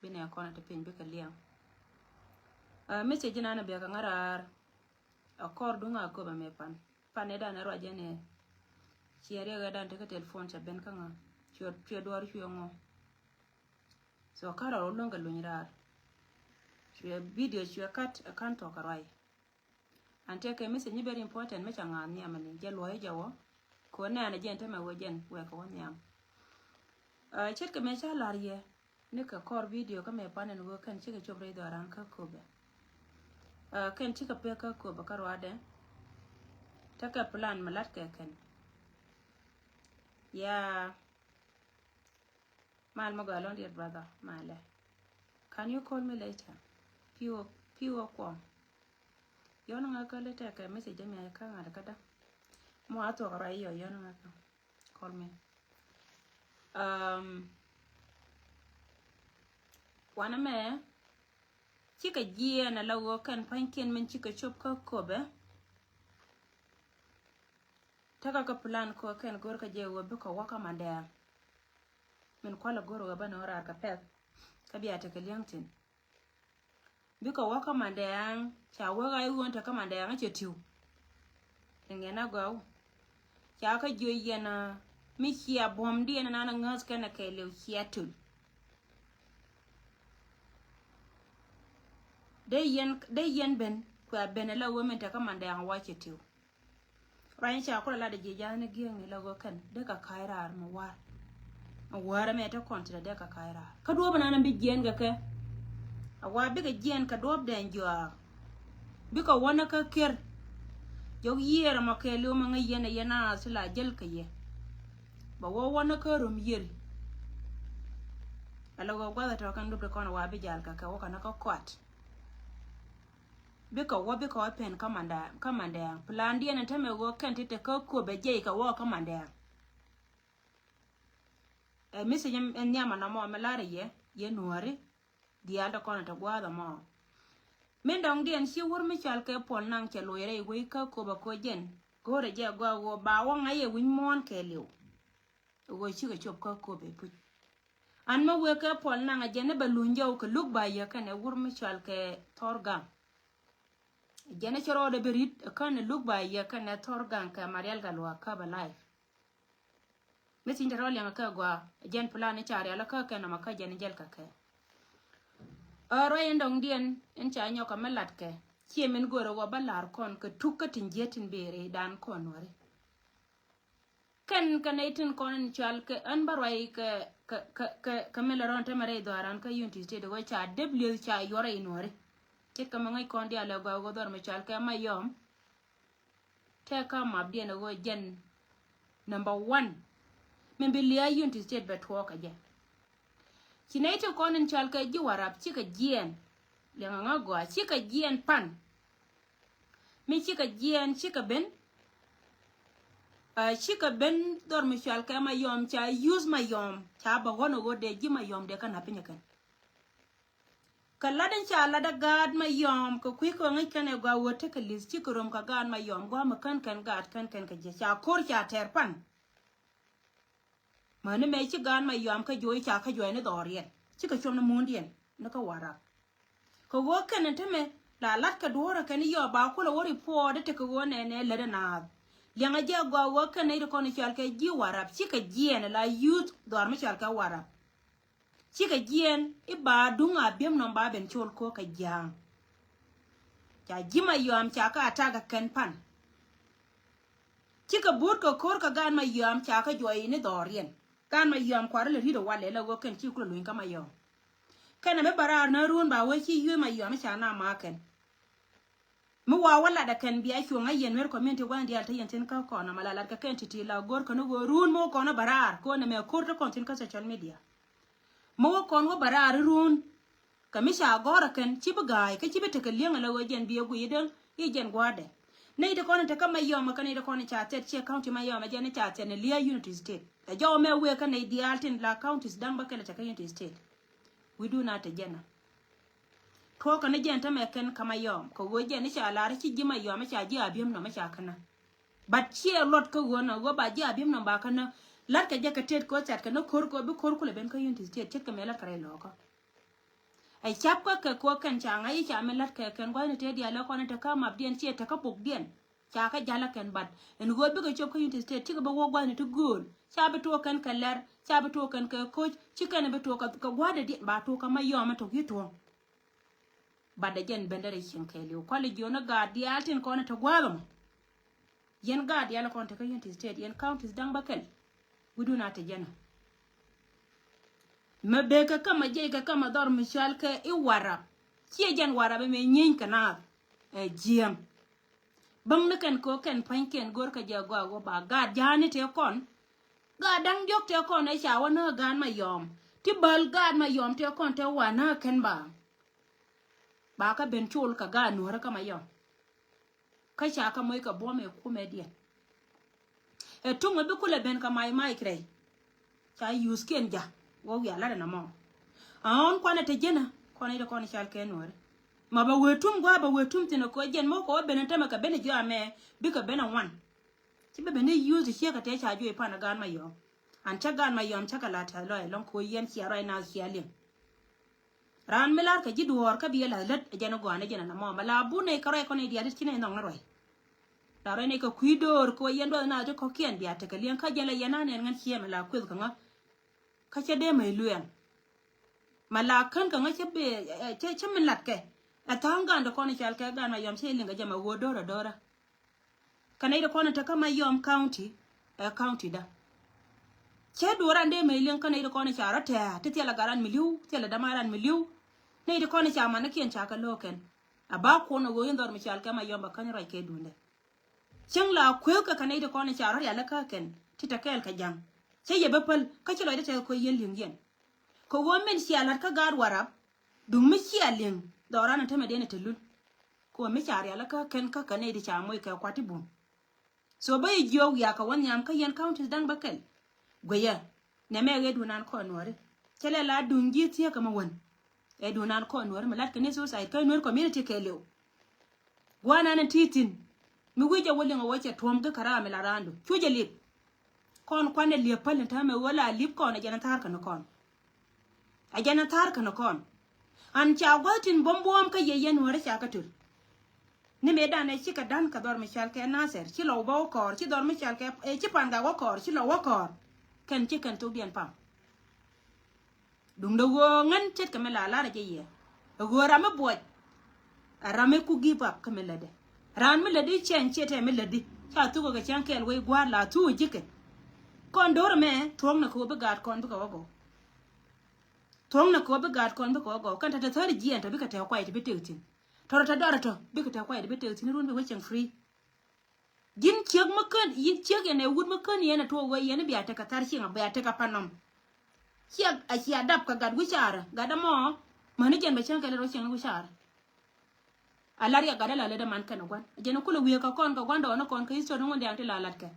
bine ko na te pin bika liang message na na be ka ngarar akor dunga ko ba me pan eda na roje ne chiere ga dan te ka telephone cha ben ka nga chio dwar chio ngo so kara ro longa lunyrar chio video chio kat akan to karai ante ke message ni very important me changa ni amani je loye jawo ko na na gente ma wojen we ko nyam chet ke me cha larye ne ka kor video ka me panen wo kan chi ke chobre do ran ka ko be kan chi ka pe ka ko ba karwade ta ka plan malat ke kan ya mal magalon dear brother male can you call me later piwo ko yona nga ka leta ka message me ka ngada kada mo ato ra yo yona nga ka call me wana me chika jia na lawo kan panken men chika chop ka kobe taka ka plan ko kan gor ka je wo be ko waka manda men kwala goro ga bana ora ka pet ka biya ta kalyangtin bi ko waka manda yang cha wo ga yuon ta ka manda yang che tiu ngena go cha ka jo yena mi chia bom di na na ngas kana ke le chia tul de yen ben kwa ben la wo men ta ka manda yang wa che tiu ran cha ko la de je ja ne gi ni la go kan de ka kairar mo war me ta kontra de ka kairar ka do bana nan bi gen ga ke awa bi ga gen ka do den jo bi ko wona ka ker yo yera ma ke lu ma ngiyena yana sula jel ka ye ba wo wona ka rum yeri ala go gwada to kan dubbe kono wa bi jal ka ka wo kana ka kwat bi ko pen kamanda plan dia na tame go kan tete ka ko be je ka wo kamanda message en nyama na mo melare ye nuare dia da kono ta gwada mo men dong dien si wor mi chal ke pol nang che loire we ka ko ba ko jen gore je go ba wo ngaye win mon ke liu go chi ga chop ka ko be pu an ma we ka pol nang a jene ba lunjo ko luk ba ye kan e wor mi chal ke torgam jene choro de berit kan luk ba ye kan e torgam ka marial galwa ka ba life mesin de role ka gwa jen plan e chare ala ka kan ma ka jene jel ka ke aro endong dien en cha nyoka melat ke chiemen goro go balar kon ke tukka tinjetin bere dan kon wari kan kanaitin kon chal ke an barwai ke melaron temare do aran ka yunti te do cha w cha yore inore ke kama ngai kon dia la go dor me chal ke mayom te ka mabdien go jen number 1 membilia yunti te betwo ka je chinaito konen chalka ji warap chika jien lenga go chika jien pan mi chika jien chika ben dor mi chalka ma yom cha use ma yom cha ba wono go de ji ma yom de kana pinya kan kala den cha la da gad ma yom ko kwi ko ngai kan go wote ka lis chika rom ka gad ma yom go ma kan gad kan ka je cha kor cha ter pan mane me chi gan ma yom ka joy cha ka joy ne dorien chi ka chom na mundien na ka wara ko go kan te me la lat ka dora kan yo ba ko lo wori po de te ko ne le de na lenga je go kan ne ko ne chal ka ji wara chi ka jien la youth dor me chal ka wara chi ka jien i ba dunga bem no ba ben chol ko ka jang cha ji ma yom cha ka ta ga kan pan chi ka but ko kor ka gan ma yom cha ka joy ne dorien kan ma yom kwar le rido wale la go ken chi ku luin ka ma yom kana me barar na ruon ba we chi yu ma yom cha na ma ken mu wa wala da kan biya chu nga yen mer community wan dia ta yen ten ka ko na malala ka ken ti la gor ko no go ruon mo ko na barar ko na me ko to content ka social media mo ko no barar ruon ka mi sha gora ken chi buga ka chi bete ka lenga la wajen biya gu yeden yen gwade nei de ko na ta ka ma yom ka nei de ko na cha tet chi county ma yom je ne cha tet ne lia unity state a jaw me we ka nei dialtin la counties dan ba kala ta ka unity state we do not jena ko ka ne jenta me ken kama yom ko go je ne cha la ri chi ma yom cha ji abiem no ma cha kana but chi lot ko go na go ba ji abiem no ba kana lat ka je ka tet ko chat ka no kor ko bi kor ko le ben ka unity state chet ka me la kare lo ko ai chap ka ko kan changa yi cha melat ka kan gwa ne te dia la ko ne ta ka map dien che ta ka pok dien cha ka jala kan bat en go be ka chop ka United States ti ka ba wo gwa ne to gol cha be to kan kaler cha be to kan ka coach chi kan be to ka gwa de di ba to ka ma yo ma to gi to ba da jen bendere shin kai le ko le jona ga di altin ko ne to gwa ma yen ga di ala ko ta ka United States yen counties dang ba kan gudu na ta jana ma be ka kama je ka kama dor mishal ka I warab ci jan warab me nyin kana jiem bang ne kan ko kan panken gor ka ja go ba ga jani te kon ga dang jok te kon ai cha wana gan ma yom ti bal gan ma yom te kon te wana ken ba ka ben chul ka ga nuora ka ma yom ka cha ka moy ka bo me ku me dia tunga be kula ben ka mai krei cha use ken ja wo ya la na mo an kwana te jena kwana ida kwana shal ken wore ma ba wetum gwa ba wetum tino ko jen mo ko benen tama ka bene jo ame bi ka bena wan ti be bene use shi ka te cha jo pa na gan ma yo an cha gan ma yom cha ka la ta lo lon ko yen shi ara na shi alin ran melar ka ji duor ka bi la lat jena go na jena na mo mala bu ne ka re ko ne dia ti ne nong na roi da re ne ka kuidor ko yen do na jo ko kien dia te ka lien ka jela yana ne ngan shi mala ku ka nga ka che de mai luen mala kan ka nga che be che min lat ke atanga ndo kona chal ka gan ma yom che linga jama wo dora kana ida kona ta kama yom county county da che dora nde mai lien kana ida kona chara ta ti la garan miliu ti la damaran miliu ne ida kona chama na kien chaka loken aba kona wo yindor mi chal ka ma yom ba kan ra ke dunde cheng la kwel ka kana ida kona chara ya la ka ken ti ta kel ka jang che ye bepal ka chilo ida ta ko yen lingen ko wo men sialat ka gar warab dum mi sialin dora na teme dene telul ko mi chari ala ka ken ka kane di chamoy ka kwati bum so bay jiyo ya ka wan yam ka yen counties dang bakel goya ne me ge dunan ko nore chele la dungi tiya kama won e dunan ko nore malat ka ne so sai ka nore community ke lew wana na titin mi wije wolle ngo wache tom ga karame la rando chuje lip kon kwane le palen ta me wala lip kon ajana tar kana kon ajana tar kana kon an cha gwatin bombom ka yeyen wore cha ka tur ne me da ne chika dan ka dor mishal ke naser chi lo bo kor chi dor mishal ke chi panga wo kor chi lo wo kor ken chi ken to bien pam dung do wo ngan chet ka me la je ye go rame boj rame ku give up ka me la de ran me la di chen chete me la di cha tu ko ga chen kel we gwa la tu jike kon dor me thong na ko be gad kon be ko go tong na ko be gad kon be ko go kan ta thari ji enta be ka ta kwai be teutin to ta dora to be ka ta kwai be teutin run be wachang free jin chiek makan yin chiek ene wud makan yena to go yena biya ta ka tar shi ba ta ka panom chiek a chi adap ka gad wichara gada mo mani jen be chen ka ro chen wichara alaria gada la le da man kan gwan jen ko le wi ka kon ka gwan do na kon ka isto no nde ante la lat ka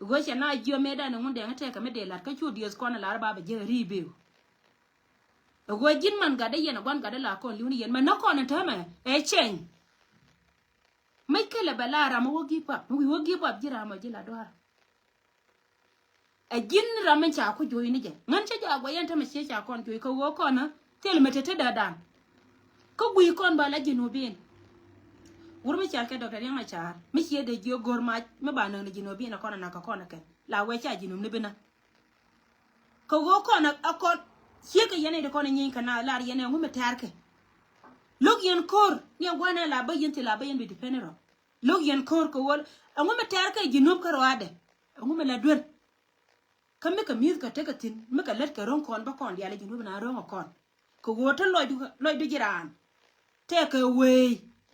go che na jio me da no nde ante ka me de lat ka chu dies kon la ba be je ribe go jin man gada yena gwan gada la kon liuni yen man na kon ta me e chen mai kele balara mo wogi pap mo wogi pap jira ma jila doar e jin ramen cha ko joyi ni je ngan cha ja go yenta me che cha kon joyi ko go kon na tel metete da dan ko gui kon bala jinubin wurmi cha ke doctor yang cha mi che de jo gorma me ba na jinubin na kon na ka kon ka la we cha jinum ne bina ko go kon akon sieka yene de kono nyin kana lar yene ngume tarke log yen kor ni ngwana la bayen ti la bayen bi dependero log yen kor ko wol ngume tarke jinub ka roade ngume la dwer kamme ka miz ka teka tin me ka let ka ron kon ba kon yale jinub na ron kon ko woto loydu jiran teka we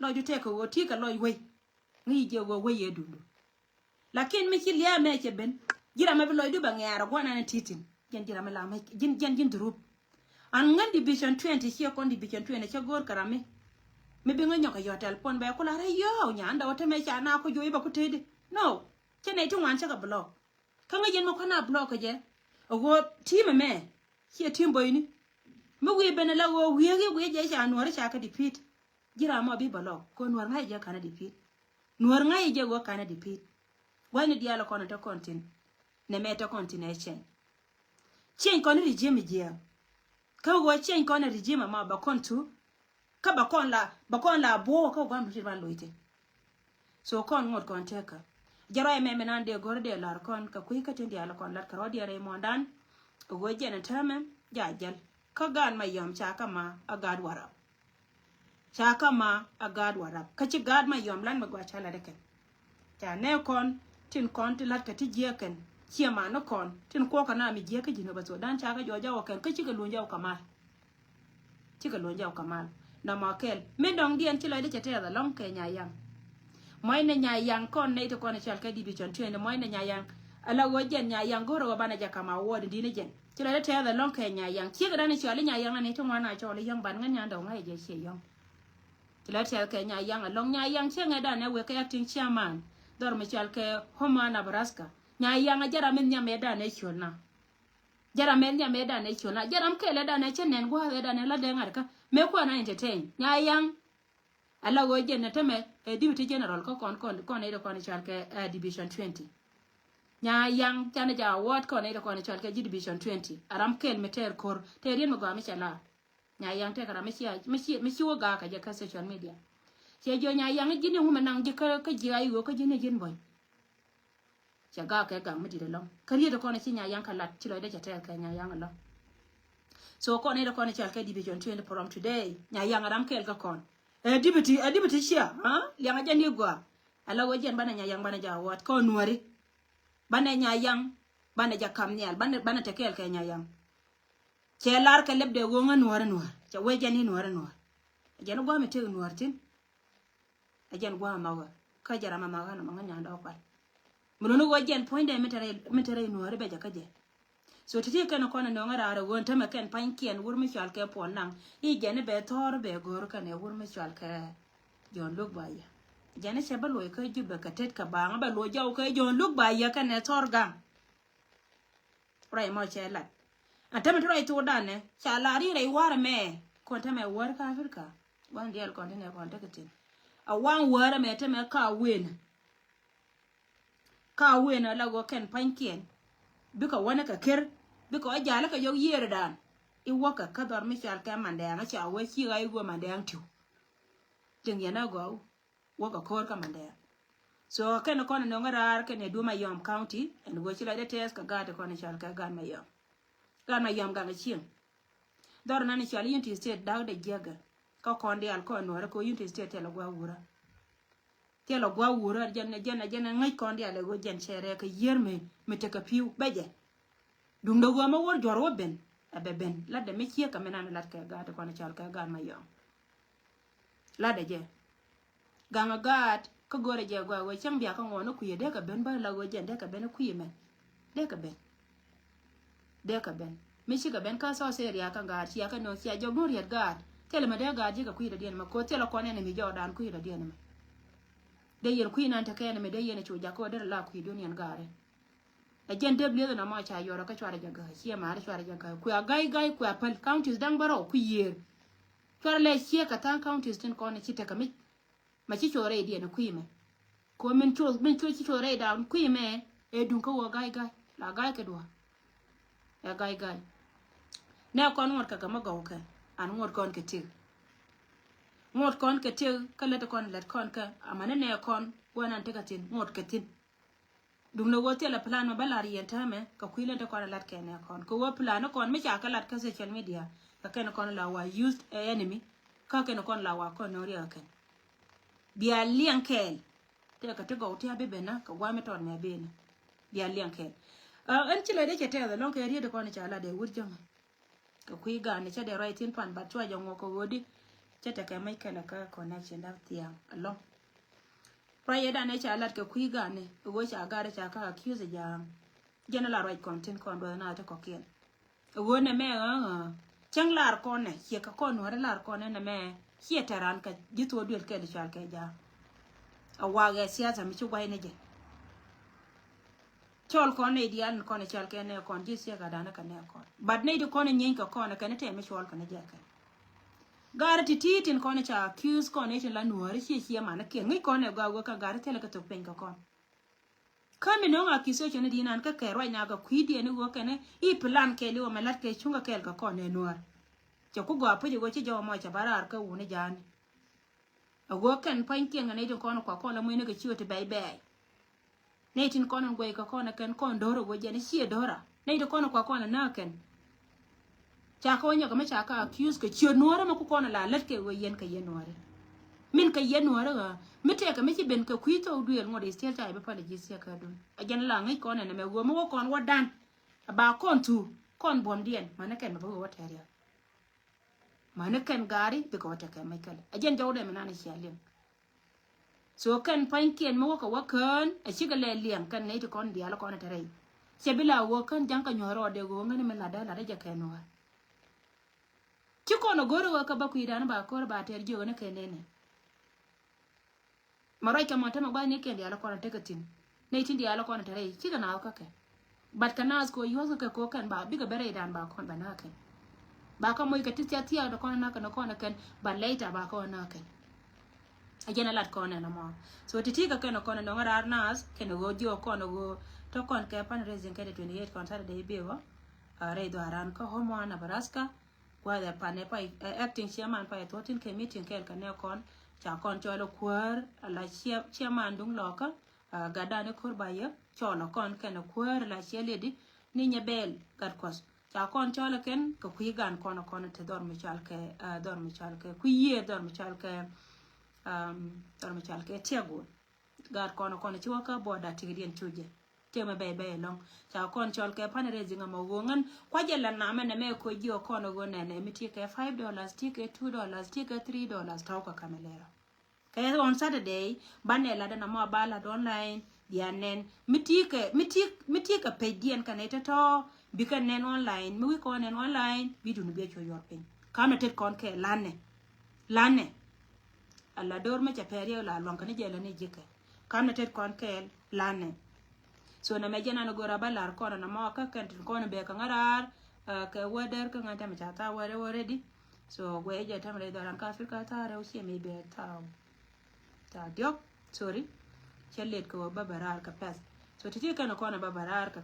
loydu teka wo ti ka loy we ngi je wo we yedundu lakin me ci liya me ci ben jira me bi loydu ba ngara gona na titin jen jira me la me jin drup an ngan division 20 ci ko division 20 ci gor karame me bi nga ñoko yotel pon be ko la re yo ñanda wote me ci na ko joyi ba ko tede no ci ne ti wan ci ka block ka nga jen mo ko na block je go team me ci team boy ni me wi ben la wo wi je ci anore ci ka defeat jira mo bi block ko nor ngai je kana defeat nor ngai je go kana defeat wani diala ko na to continue ne me to continue chen kon ri je mi je ka go chen kon regime ma ba kon tu ka ba kon la bo ka go am tir ban loite so kon ngot kon teka jaro me menan de gorde lar kon ka kuy ka tendi ala kon lar ka rodi re mondan go jena tame jajal ka gan ma yom cha kama agad warab cha kama agad warab ka ci gad ma yom lan ma gwa chala de ken cha ne kon tin kon ti lat ka ti jeken chiama no kon tin ko kana mi je ka jino ba so dan cha ka jo jawo ken ka ci ka lunja kamal ci ka lunja kamal na ma kel me dong dien ci la de chete da long ke nya yang moy ne nya yang kon ne to kon chal ka di bi chon tene moy ne nya yang ala wo jen nya yang goro bana ja kama wo di ne jen ci la de te da long ke nya yang ci ga dan ci ala nya yang ne to ngana cho le yang ban ngan nya do ngai je che yong ci la te ka nya yang long nya yang che nga da ne we ka acting chairman dor me chal ke homa na Nebraska nya yang jara men nya me da ne chona jara men nya me da ne chona jara ke le da ne chen nen gwa da ne la de ngar ka me ko na entertain nya yang ala wo jenne teme deputy general ko kon e ko ni chal ke division 20 nya yang chana ja ward ko ne ko ni chal ke division 20 aram kel meter kor te rien mo ga mi chala nya yang te kara mi wo ga ka je ka social media che jo nya yang jini hu manang je ka ji ayi go ka jini jin boy cha ga ka ga mi de long ka ri de ko ni nya yang ka lat ti lo de te ka nya yang lo so ko ne ko ni chal ke division 20 from today nya yang aram kel ka kon deputy chia ha lianga jani gwa ala wojen bana nya yang bana ja wat ko nuari bana nya yang bana ja kamnial bana tekel ke nya yang chelar ke lebde go nga nuar cha wejani nuar jan gwa me te nuar tin ajan gwa mawa ka jara mama ga na nya ndo kwa muno wojen point de metere nuar be ja kaje so titi kana kona no ngara ara won tama ken pankien wur mi chal ke ponang I jene be tor be gor kana wur mi chal ke jon luk baya jene se ba loy ka jubbe ka tet ka ba ba lo jaw ka jon luk baya kana tor ga rai mo chela atama tro itu dane chala ri rai war me ko tama war ka afrika wan dial kon ne kon ta kitin a wan war me tama ka wen la go ken pankien bika wana ka ker bika ajala ka yo yer dan I waka ka dor mi chal ka mande nga cha we chi ga go mande ang tu ting yana go waka kor ka mande so ken ko no ngara ke ne Duma Yom County and go chila de tes ka ga de ko ne chal ka gan ma yom ga chien dor na ni chal Unity State daw de jaga ka konde al ko no ko Unity State la gwa wura telo gwa wura jana ngai konde ale go jen chere ka yerme mete ka piu beje dum do go ma wor joro ben abeben la de me chia ka menana lat ka ga de ko ne chal ka gan ma yom la de je ganga gat ko gore je gwa we cham bia ka ngono ku ye de ka ben ba la go jen de ka ben ku ye men de ka ben me chi ka ben ka so seria ka ga chi ka no chi jo gor yet ga tele ma de ga je ka ku ye de ma ko tele ko ne mi jo dan ku ye de ne de yer ku nan ta ka ne me de ye ne chu ja ko de la ku dunian gare a jen de ble na ma cha yoro ka chwara ja ga chi ma ra chwara ja ga ku ya gai ku ya pal counties dang baro ku yer chwara le chi ka tan counties tin ko ne chi ta ka mi ma chi chore di na ku me ko min chi chore da ku me e dun ko gai la gai ke do ya gai ne kon ngot ka ma go ka an ngot kon ke ti ngot kon ke ti ka let kon ka amane ne kon wonan te ka tin ngot ke tin dum no wote la plan ma balari yenta me ka kuile te kon lat ke ne kon ko wo plan kon me cha ka lat ka social media ka ken kon la wa used enemy ka ken kon la wa kon no ri ka bia liankel te ka te go te abebe na ka wa me ton me bene bia liankel an chile de chete da lon ka ri de kon cha la de wurjang ka kui ga ne cha de right in pan ba chwa jongo ko godi chete ka mai kala ka connection da tiang along praye da ne cha lat ka kui ga ne go cha ga cha ka accuse ja general right content kon do na ta ko kien go ne me chang lar kon ne ye ka kon wore lar kon ne me ye taran ka jito duel ke de cha ke ja awa ga siasa mi chu bai ne je chol kon ne dial kon ne chal ke ne kon ji sia ga dana ka ne kon bad ne de kon nyen ka kon ka ne te me chol ka ne ja ka gar ti tin kon ne cha accuse kon ne la nuori chi ma na ke ngi kon ne ga go ka gar te la ka to pen ka kon kami no accusation ne dinan ka ke roi na ga kwidi ne go ka ne I plan ke li o melat ke chunga ke ka kon ne nuor cho ku go pu go chi jo mo cha barar ka wu ne jan go kan pan kien ne de kono kwa kono mo ne ga chiwo te bai bai ne tin kono go ka kono kan kon doro go je ne chi dora ne de kono kwa kono na kan cha ko nya ka ma cha ka accuse ka chiwo nuora ma ku kono la let ke go yen ka yen nuora min ka yen nuora ga mi te ka mi chi ben ka kuito duel ngode stel ta be pale ji sia ka dun a jan la ngai kono ne me go mo kon wadan ba kon tu kon bom dien mana ken ma bo wataria mana ken gari be ko wata kai mai kala a jan jawde me nana shialim so kan pankien mo ko wakan a shiga le liam kan ne to kon dia la kon tare se bila wo kan jan ka nyoro de go ngani me la da ja kai no ki kono goro ka ba ku idan ba ko ba ter jo ne ken ne marai ka mata ma ba ne ken dia la kon te katin ne tin dia la kon tare ki ga na ka kai bat kanas ko yozo ka ko kan ba biga bere dan ba kon ba na kan ba ka moy ka titia tia do kon na kan ba later ba ko na kan ajena lat kon na mo so titi ka kan kon no ngar nas ken go jo kon go to kon ka pan rezin ka 28 kon sare de bewa are do aran ko homo na baraska kwa da pane pa acting chairman pa to tin ke meeting ken kan ne kon cha kon cho lo kwar la chairman dung lo ka gada ne kur ba ye chono kon ken kwar la cheledi ni nyabel gat kos cha kon chola ken ko kuigan kon te dor mi chalke ku ye dor mi chalke tiago gar kon chiwa ka boda tigidien tuje tema be long cha kon cholke pan raising ma wongan kwa jela na me me ko ji kon go ne mi tike $5 tike $2 tike $3 taw ka kamelera kaya on Saturday banela da na mo bala online dianen mitika pedian kaneta to bika nen online mi ko nen online bidu no be cho yorpen kana tet kon ke lane alla dor ma cha perio la lon kan jela ne jike kana tet kon ke lane so na me jana no gora balar ko na mo ka kan kon be ka ngarar ka wader ka ngata ma cha ta wore di so go eja tamre doran ka afrika ta re usie me be ta diok sorry chellet ko babarar ka pes so titi kana kona babarar ka